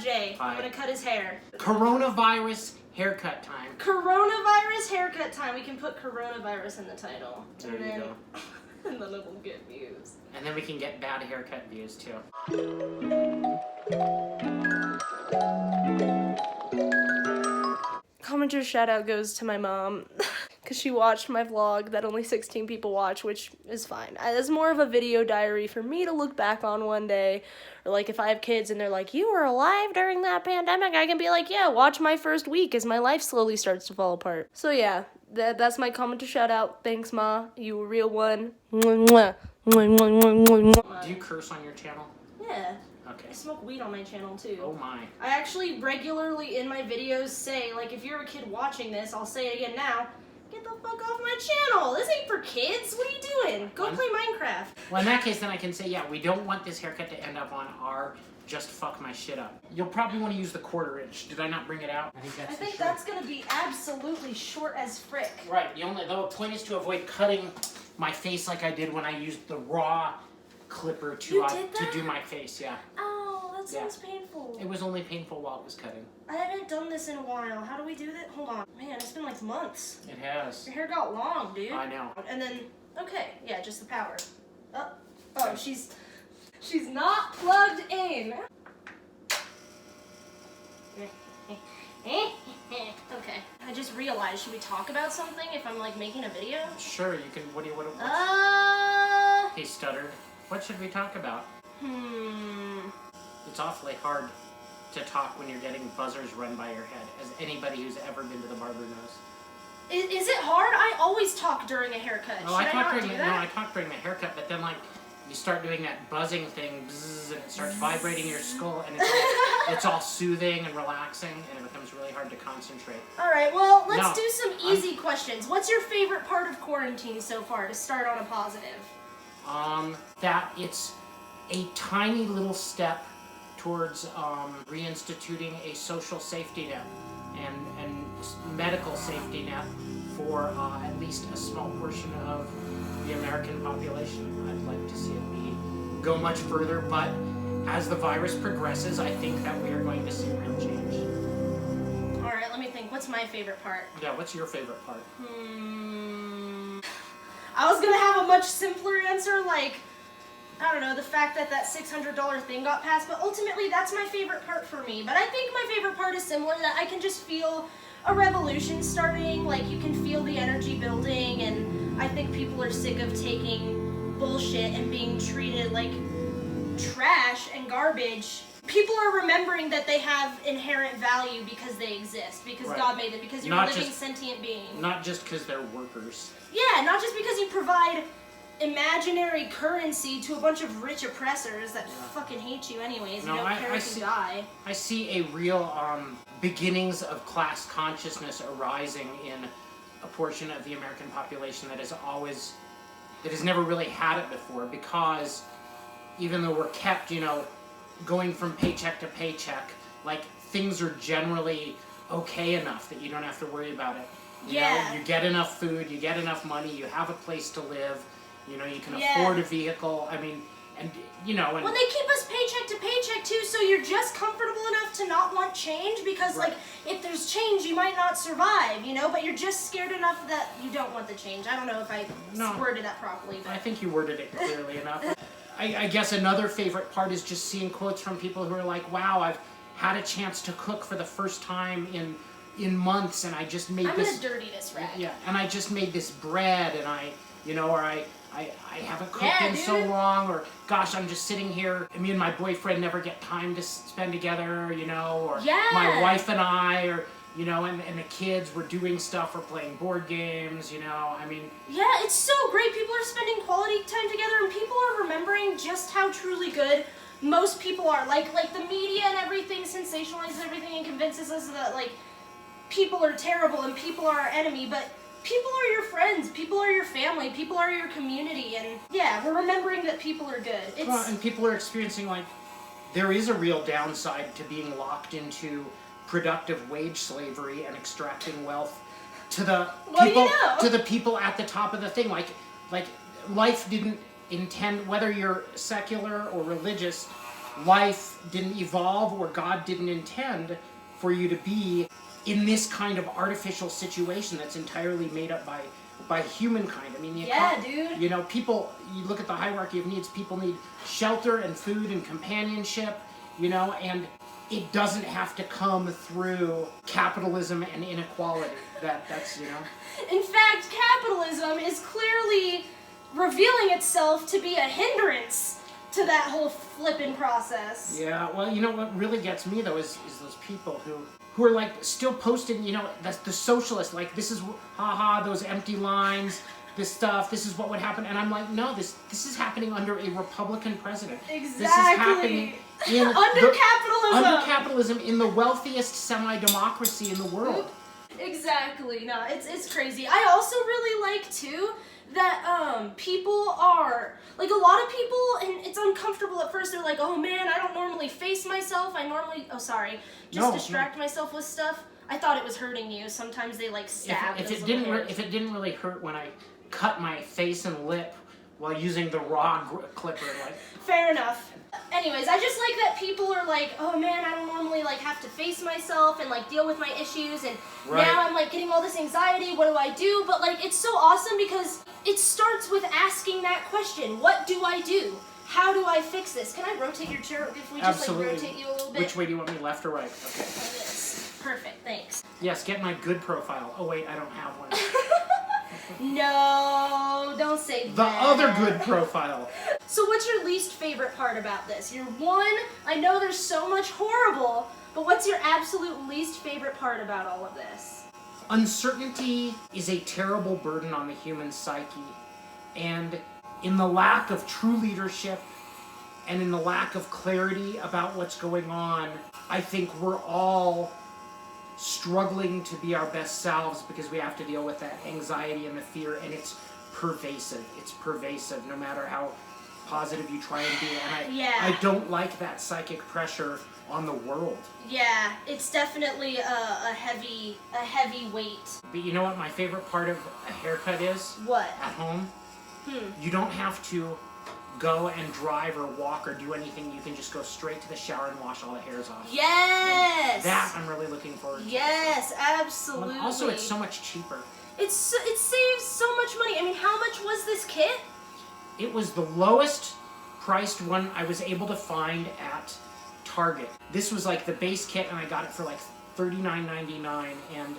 Jay. Hi. I'm gonna cut his hair. Coronavirus haircut time. Coronavirus haircut time. We can put coronavirus in the title. There you go. And then it will get views. And then we can get bad haircut views too. Commenter shout out goes to my mom because she watched my vlog that only 16 people watch, which is fine. It's more of a video diary for me to look back on one day. Or like if I have kids and they're like, you were alive during that pandemic, I can be like, yeah, watch my first week as my life slowly starts to fall apart. So yeah, that's my commenter shout out. Thanks, Ma. You a real one. Mwah, mwah, mwah, mwah, mwah, mwah. Do you curse on your channel? Yeah. Okay. I smoke weed on my channel too. Oh my. I actually regularly in my videos say, like, if you're a kid watching this, I'll say it again now, get the fuck off my channel! This ain't for kids! What are you doing? Go play Minecraft. Well, in that case, then I can say, yeah, we don't want this haircut to end up on our just fuck my shit up. You'll probably want to use the 1/4 inch. Did I not bring it out? I think that's gonna be absolutely short as frick. Right. The point is to avoid cutting my face like I did when I used the raw clipper to do my face, yeah. Oh, that sounds painful. It was only painful while it was cutting. I haven't done this in a while. How do we do that? Hold on. Man, it's been like months. It has. Your hair got long, dude. I know. And then, okay, yeah, just the power. Oh, she's not plugged in. Okay. I just realized, should we talk about something if I'm like making a video? Sure, you can. What do you want to? He stuttered. What should we talk about? It's awfully hard to talk when you're getting buzzers run by your head, as anybody who's ever been to the barber knows. Is it hard? I always talk during a haircut. Oh, I talk during the haircut, but then like you start doing that buzzing thing, bzzz, and it starts vibrating your skull, and it's all soothing and relaxing, and it becomes really hard to concentrate. All right, well, let's do some easy questions. What's your favorite part of quarantine so far, to start on a positive? That it's a tiny little step towards reinstituting a social safety net and medical safety net for at least a small portion of the American population. I'd like to see it go much further, but as the virus progresses, I think that we are going to see real change. All right, let me think. What's my favorite part? Yeah, what's your favorite part? I was gonna have a much simpler answer, like, I don't know, the fact that $600 thing got passed, but ultimately that's my favorite part for me. But I think my favorite part is similar, that I can just feel a revolution starting, like you can feel the energy building, and I think people are sick of taking bullshit and being treated like trash and garbage. People are remembering that they have inherent value because they exist, because God made them, because you're a living sentient being. Not just because they're workers. Yeah, not just because you provide imaginary currency to a bunch of rich oppressors that fucking hate you anyways. No, I die. I see a real beginnings of class consciousness arising in a portion of the American population that has never really had it before, because even though we're kept, going from paycheck to paycheck, like things are generally okay enough that you don't have to worry about it. You know, you get enough food, you get enough money, you have a place to live, you can afford a vehicle. I mean, and well, they keep us paycheck to paycheck too, so you're just comfortable enough to not want change, because like if there's change you might not survive, but you're just scared enough that you don't want the change. I don't know if I worded that properly, but I think you worded it clearly enough. I guess another favorite part is just seeing quotes from people who are like, wow, I've had a chance to cook for the first time in months, and I just made I'm gonna dirty this rag. Yeah, and I just made this bread, and I haven't cooked in so long, or gosh, I'm just sitting here. Me and my boyfriend never get time to spend together, or my wife and I, or and the kids, we're doing stuff, we're playing board games, I mean. Yeah, it's so great. People are spending quality time together, and people are remembering just how truly good most people are. Like the media and everything sensationalizes everything and convinces us that like people are terrible and people are our enemy, but people are your friends, people are your family, people are your community, and yeah, we're remembering that people are good. And people are experiencing, like, there is a real downside to being locked into productive wage slavery and extracting wealth to the people at the top of the thing. Like life didn't intend, whether you're secular or religious, life didn't evolve or God didn't intend for you to be in this kind of artificial situation that's entirely made up by humankind. I mean, dude. You know, people, you look at the hierarchy of needs, people need shelter and food and companionship, you know, and it doesn't have to come through capitalism and inequality. That's, you know. In fact, capitalism is clearly revealing itself to be a hindrance to that whole flipping process. Yeah, well, you know what really gets me, though, is those people who are, like, still posting, you know, that's the socialists, like, this is, haha, those empty lines, this stuff, this is what would happen. And I'm like, no, this is happening under a Republican president. Exactly. This is happening capitalism. Under capitalism in the wealthiest semi-democracy in the world. Exactly. No, it's crazy. I also really like, too, that people are, like, a lot of people, and it's uncomfortable at first, they're like, oh man, I don't normally face myself, distract myself with stuff. I thought it was hurting you. Sometimes they, like, stab if it didn't really hurt when I cut my face and lip while using the raw clipper, like. Fair enough. Anyways, I just like that people are like, oh man, I don't normally, like, have to face myself and, like, deal with my issues, and now I'm, like, getting all this anxiety, what do I do? But, like, it's so awesome because it starts with asking that question, what do I do? How do I fix this? Can I rotate your chair if we just, like, rotate you a little bit? Which way do you want me, left or right? Okay. This. Perfect, thanks. Yes, get my good profile. Oh wait, I don't have one. No, don't say that. The other good profile. So what's your least favorite part about this? Your one, I know there's so much horrible, but what's your absolute least favorite part about all of this? Uncertainty is a terrible burden on the human psyche, and in the lack of true leadership and in the lack of clarity about what's going on, I think we're all struggling to be our best selves because we have to deal with that anxiety and the fear, and it's pervasive. It's pervasive no matter how positive you try and be, and I don't like that psychic pressure on the world. Yeah, it's definitely a heavy weight. But you know what my favorite part of a haircut is? What? At home? You don't have to go and drive or walk or do anything. You can just go straight to the shower and wash all the hairs off. Yes! And that I'm really looking forward to. Yes, absolutely. Also, it's so much cheaper. It saves so much money. I mean, how much was this kit? It was the lowest priced one I was able to find at Target. This was like the base kit, and I got it for like $39.99. And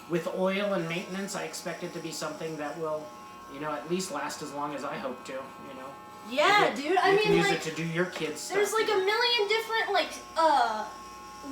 with oil and maintenance, I expect it to be something that will, you know, at least last as long as I hope to, you know. Yeah, dude. I mean, you can use like, it to do your kids' stuff. There's like a million different, like,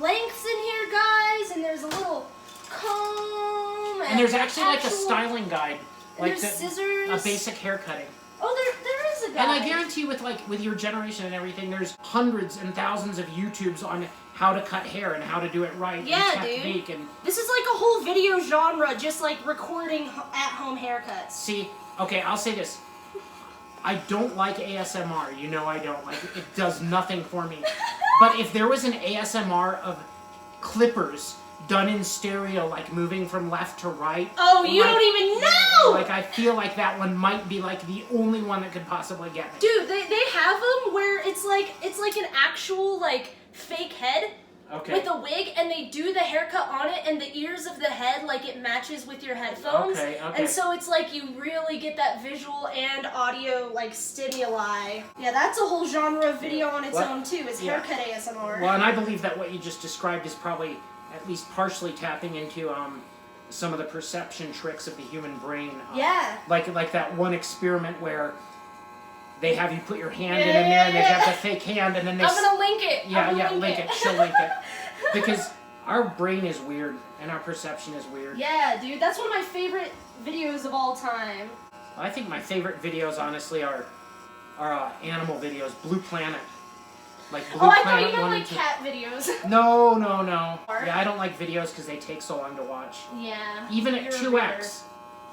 lengths in here, guys, and there's a little comb, and there's actually like a styling guide, like there's scissors, a basic hair cutting. Oh, there is a guide. And I guarantee with your generation and everything, there's hundreds and thousands of YouTubes on how to cut hair and how to do it right. Yeah, and technique dude. And this is like a whole video genre, just like recording at-home haircuts. See, okay, I'll say this. I don't like ASMR. You know I don't. Like, it does nothing for me. But if there was an ASMR of clippers done in stereo, like moving from left to right. Oh, you don't even know! Like, I feel like that one might be like the only one that could possibly get me. Dude, they have them where it's like an actual, like, fake head. Okay. With a wig, and they do the haircut on it, and the ears of the head, like, it matches with your headphones. Okay. And so it's like you really get that visual and audio, like, stimuli. Yeah, that's a whole genre of video on its own, too, is haircut ASMR. Well, and I believe that what you just described is probably at least partially tapping into some of the perception tricks of the human brain. Yeah. Like that one experiment where they have you put your hand in there, and they have the fake hand, and then they... I'm gonna link it. Yeah, link it. She'll link it. Because our brain is weird, and our perception is weird. Yeah, dude, that's one of my favorite videos of all time. I think my favorite videos, honestly, are animal videos. Blue Planet. Like Blue I Planet thought you meant, 1 like, and 2. cat videos. No. Yeah, I don't like videos because they take so long to watch. Yeah. Even at 2x.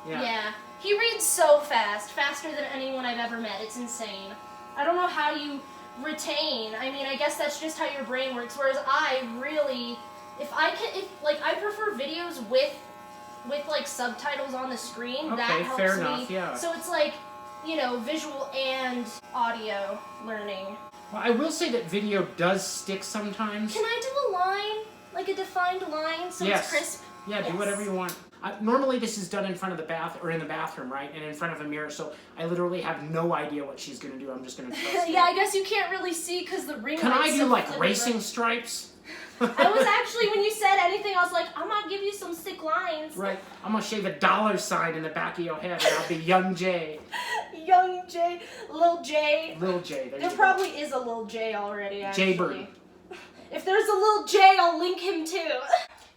Yeah. He reads so fast, faster than anyone I've ever met. It's insane. I don't know how you retain. I mean, I guess that's just how your brain works. Whereas I really, I prefer videos with like subtitles on the screen. Okay, that helps fair me. enough, yeah. So it's like, you know, visual and audio learning. Well, I will say that video does stick sometimes. Can I do a line? Like a defined line so Yes. it's crisp? Yeah, do whatever you want. Normally this is done in front of the in the bathroom, right? And in front of a mirror, so I literally have no idea what she's going to do. I'm just going to trust Yeah, I guess you can't really see because the ring Can I light's do so like flippant, racing right? stripes? I was actually, when you said anything, I was like, I'm gonna give you some sick lines. Right. I'm going to shave a dollar sign in the back of your head and I'll be Young Jay. Young Jay, Lil J. Lil Jay. There probably is a Lil J already, actually. Jaybird. If there's a Lil J, I'll link him too.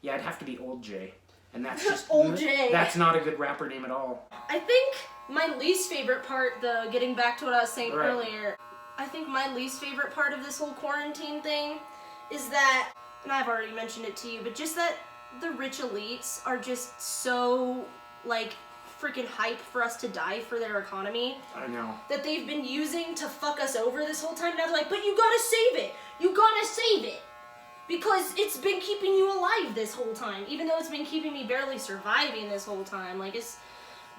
Yeah, it'd have to be Old Jay. And that's just... Old Jay. That's not a good rapper name at all. I think my least favorite part, though, getting back to what I was saying earlier, I think my least favorite part of this whole quarantine thing is that, and I've already mentioned it to you, but just that the rich elites are just so, like, freaking hype for us to die for their economy. I know. That they've been using to fuck us over this whole time. Now they're like, but you gotta save it. You gotta save it. Because it's been keeping you alive this whole time. Even though it's been keeping me barely surviving this whole time. Like, it's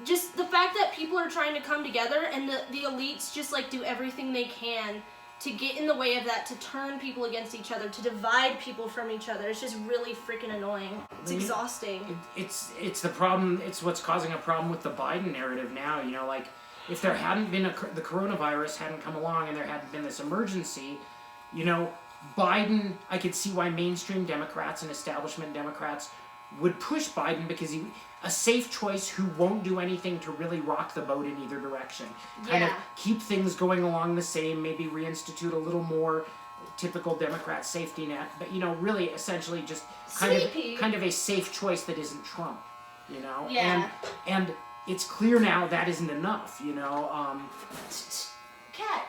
just the fact that people are trying to come together and the elites just, like, do everything they can to get in the way of that, to turn people against each other, to divide people from each other. It's just really freaking annoying. It's exhausting. It's the problem. It's what's causing a problem with the Biden narrative now. You know, like, if there hadn't been the coronavirus hadn't come along and there hadn't been this emergency, you know, Biden, I could see why mainstream Democrats and establishment Democrats would push Biden because he's a safe choice who won't do anything to really rock the boat in either direction. Kind of keep things going along the same, maybe reinstitute a little more typical Democrat safety net, but, you know, really essentially just kind of a safe choice that isn't Trump, you know? Yeah. And it's clear now that isn't enough, you know? Cat.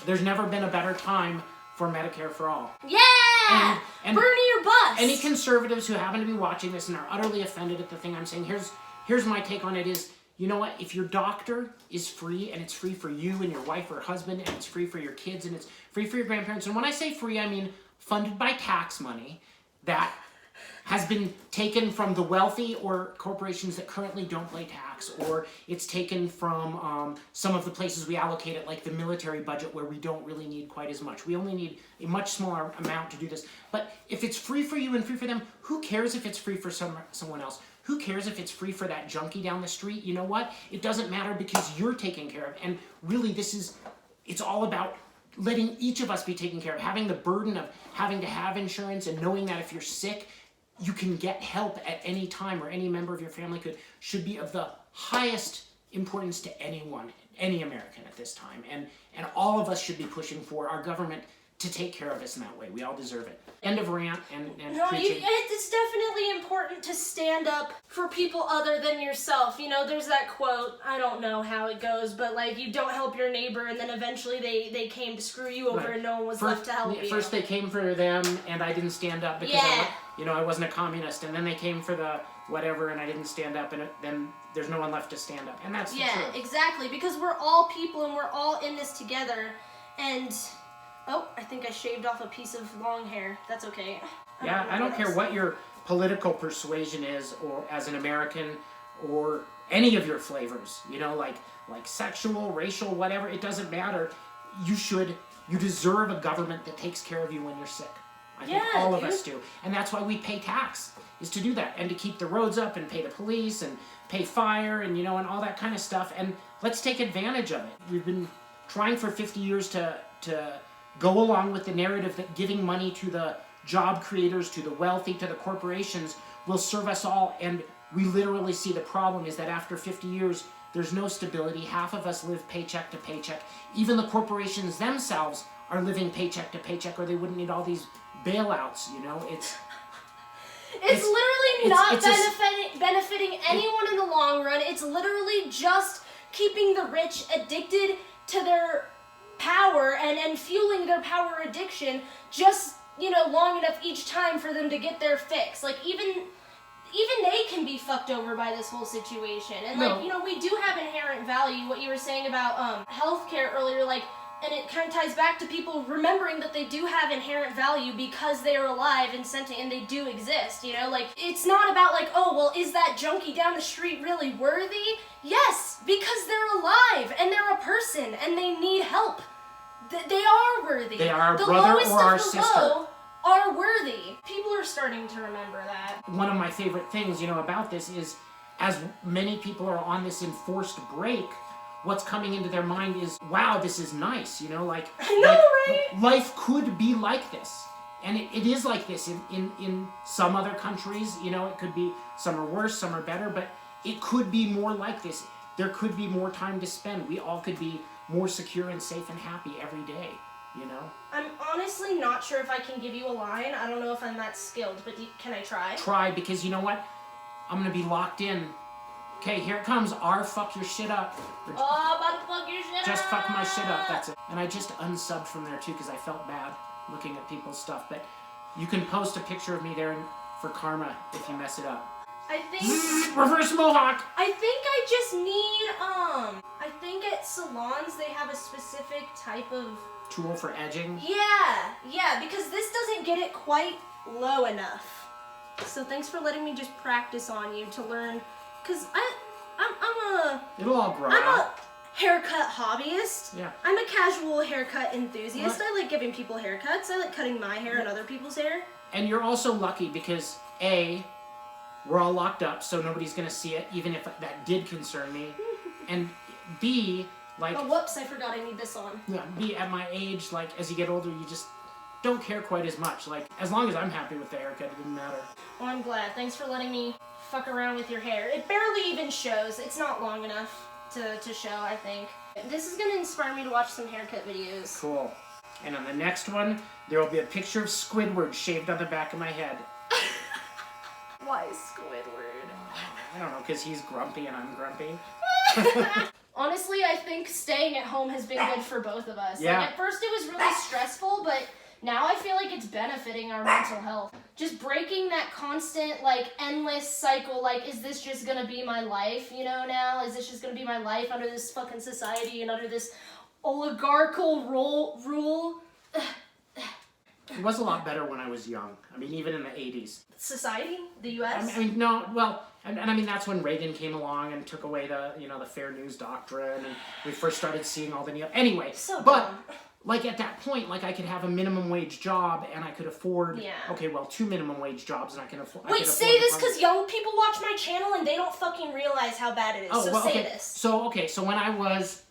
There's never been a better time for Medicare for All. Yeah! And Bernie your bus! Any conservatives who happen to be watching this and are utterly offended at the thing I'm saying, here's my take on it is, you know what, if your doctor is free, and it's free for you and your wife or husband, and it's free for your kids, and it's free for your grandparents, and when I say free, I mean funded by tax money that has been taken from the wealthy or corporations that currently don't pay tax, or it's taken from some of the places we allocate it, like the military budget, where we don't really need quite as much. We only need a much smaller amount to do this. But if it's free for you and free for them, who cares if it's free for someone else? Who cares if it's free for that junkie down the street? You know what? It doesn't matter because you're taken care of. And really, it's all about letting each of us be taken care of, having the burden of having to have insurance and knowing that if you're sick, you can get help at any time, or any member of your family should be of the highest importance to anyone, any American at this time. And all of us should be pushing for our government to take care of us in that way. We all deserve it. End of rant and no, preaching. It's definitely important to stand up for people other than yourself. You know, there's that quote, I don't know how it goes, but like, you don't help your neighbor, and then eventually they came to screw you over, and no one was left to help you. First they came for them, and I didn't stand up because I wasn't a communist, and then they came for the whatever, and I didn't stand up, and then there's no one left to stand up, and that's the truth. Yeah, exactly, because we're all people, and we're all in this together, and... Oh, I think I shaved off a piece of long hair. That's okay. I don't care what your political persuasion is, or as an American, or any of your flavors, you know, like sexual, racial, whatever, it doesn't matter. You deserve a government that takes care of you when you're sick. I think all of us do. And that's why we pay tax, is to do that, and to keep the roads up, and pay the police, and pay fire, and, you know, and all that kind of stuff. And let's take advantage of it. We've been trying for 50 years to go along with the narrative that giving money to the job creators, to the wealthy, to the corporations will serve us all, and we literally see the problem is that after 50 years, there's no stability. Half of us live paycheck to paycheck. Even the corporations themselves are living paycheck to paycheck, or they wouldn't need all these bailouts, you know? It's literally not benefiting anyone in the long run. It's literally just keeping the rich addicted to their power and fueling their power addiction just, you know, long enough each time for them to get their fix. Like, even they can be fucked over by this whole situation. And, like, you know, we do have inherent value. What you were saying about healthcare earlier, like, And it kind of ties back to people remembering that they do have inherent value because they are alive and sentient and they do exist, you know? Like, it's not about like, oh, well, is that junkie down the street really worthy? Yes, because they're alive and they're a person and they need help. They are worthy. They are our the brother lowest or our of the sister. Low are worthy. People are starting to remember that. One of my favorite things, about this is, as many people are on this enforced break, what's coming into their mind is, wow, this is nice, I know, like right? life could be like this. And it is like this in some other countries, it could be, some are worse, some are better, but it could be more like this. There could be more time to spend. We all could be more secure and safe and happy every day, I'm honestly not sure if I can give you a line. I don't know if I'm that skilled, but can I try? Try, because you know what? I'm going to be locked in. Okay, here it comes. Fuck your shit up. Oh, about to fuck your shit up. Just fuck my shit up, that's it. And I just unsubbed from there too because I felt bad looking at people's stuff. But you can post a picture of me there for karma if you mess it up. I think... Reverse mohawk! I think I just need, I think at salons they have a specific type of... Tool for edging? Yeah, because this doesn't get it quite low enough. So thanks for letting me just practice on you to learn... Because It'll all grow I'm out. a haircut hobbyist. Yeah. I'm a casual haircut enthusiast. I like giving people haircuts. I like cutting my hair and other people's hair. And you're also lucky because, A, we're all locked up, so nobody's going to see it, even if that did concern me. And B, like... Oh, whoops, I forgot I need this on. Yeah, B, at my age, like, as you get older, you just don't care quite as much. Like, as long as I'm happy with the haircut, it doesn't matter. Well, I'm glad. Thanks for letting me fuck around with your hair. It barely even shows. It's not long enough to show, I think. This is gonna inspire me to watch some haircut videos. Cool. And on the next one, there will be a picture of Squidward shaved on the back of my head. Why Squidward? I don't know, because he's grumpy and I'm grumpy. Honestly, I think staying at home has been good for both of us. Yeah. Like, at first it was really stressful, but now I feel like it's benefiting our mental health. Just breaking that constant, like, endless cycle, like, is this just gonna be my life, now? Is this just gonna be my life under this fucking society and under this oligarchical rule? It was a lot better when I was young. I mean, even in the 80s. Society? The U.S.? I mean, no, well, and I mean, that's when Reagan came along and took away the, the fair news doctrine, and we first started seeing all the... Anyway, So but... dumb. Like, at that point, like, I could have a minimum wage job, and I could afford... Yeah. Okay, well, 2 minimum wage jobs, and I can afford... Wait, say this because young people watch my channel and they don't fucking realize how bad it is. Oh, so well, say okay. this. So when I was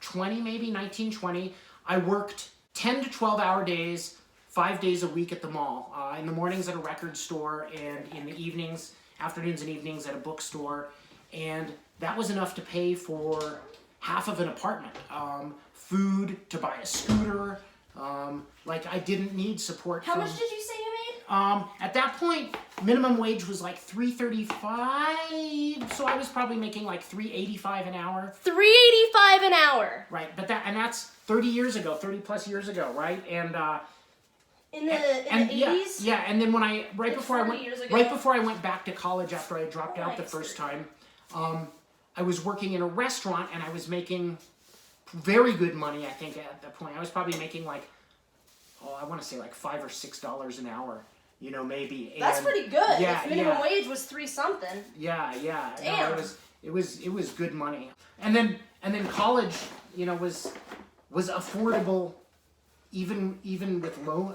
20, maybe, 19, 20, I worked 10 to 12-hour days, 5 days a week at the mall. In the mornings at a record store, and in the evenings, afternoons and evenings at a bookstore. And that was enough to pay for half of an apartment. Food, to buy a scooter. Like, I didn't need support. How much did you say you made? At that point, minimum wage was like $3.35, so I was probably making like $3.85 an hour. $3.85 an hour. Right, but that's 30 years ago, 30 plus years ago, right? And in the 80s? Yeah, and then when right before I went back to college after I dropped out the first time, I was working in a restaurant and I was making very good money, I think, at that point. I was probably making like, I want to say like $5 or $6 an hour, maybe. That's pretty good. Yeah, if minimum wage was 3 something. Yeah. Damn. No, it was good money. And then college, was affordable, even with low.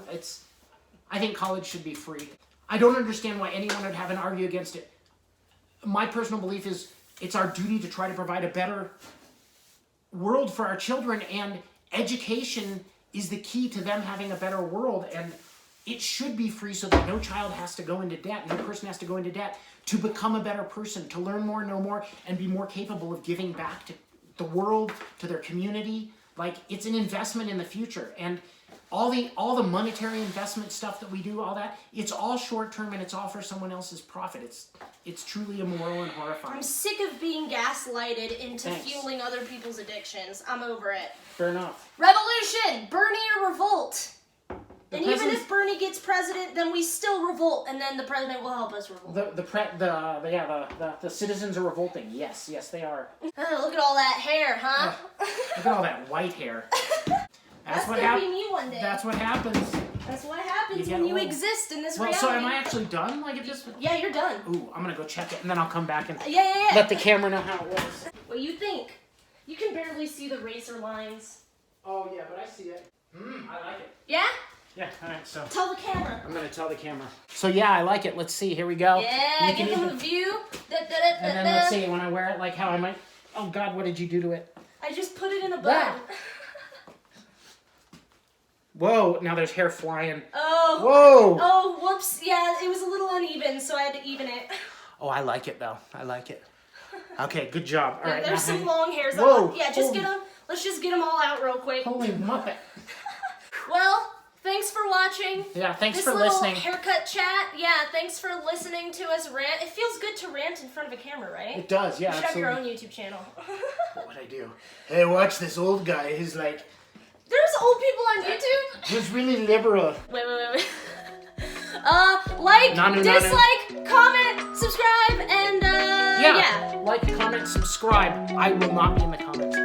I think college should be free. I don't understand why anyone would have an argue against it. My personal belief is it's our duty to try to provide a better world for our children, and education is the key to them having a better world, and it should be free so that no child has to go into debt, no person has to go into debt to become a better person, to learn more, know more, and be more capable of giving back to the world, to their community. Like, it's an investment in the future, and all the monetary investment stuff that we do, all that, it's all short-term and it's all for someone else's profit. It's truly immoral and horrifying. I'm sick of being gaslighted into Thanks. fueling other people's addictions. I'm over it. Fair enough. Revolution! Bernie or revolt? And even if Bernie gets president, then we still revolt, and then the president will help us revolt. The citizens are revolting. Yes, they are. Look at all that hair, huh? Look at all that white hair. That's what happens. Be me one day. That's what happens. That's what happens when you exist in this reality. So am I actually done? Like it just? Yeah, you're done. Ooh, I'm gonna go check it, and then I'll come back and yeah. let the camera know how it was. What do you think? You can barely see the razor lines. Oh yeah, but I see it. I like it. Yeah? Yeah, alright, so. Tell the camera. I'm gonna tell the camera. So yeah, I like it. Let's see, here we go. Yeah, give them a view. And then let's see, when I wear it, like how I might, oh God, what did you do to it? I just put it in a bun. Whoa, now there's hair flying. Oh. Whoa. Oh, whoops. Yeah, it was a little uneven, so I had to even it. Oh, I like it though. I like it. Okay, good job. All right. There's some long hairs. Whoa. Yeah, just get them. Let's just get them all out real quick. Holy muppet. Well, thanks for watching. Yeah, thanks for listening. This little haircut chat. Yeah, thanks for listening to us rant. It feels good to rant in front of a camera, right? It does, yeah, You should have your own YouTube channel. What would I do? Hey, watch this old guy. He's like... There's old people on YouTube? He's really liberal. Wait. Like, dislike, comment, subscribe, and, yeah. Like, comment, subscribe. I will not be in the comments.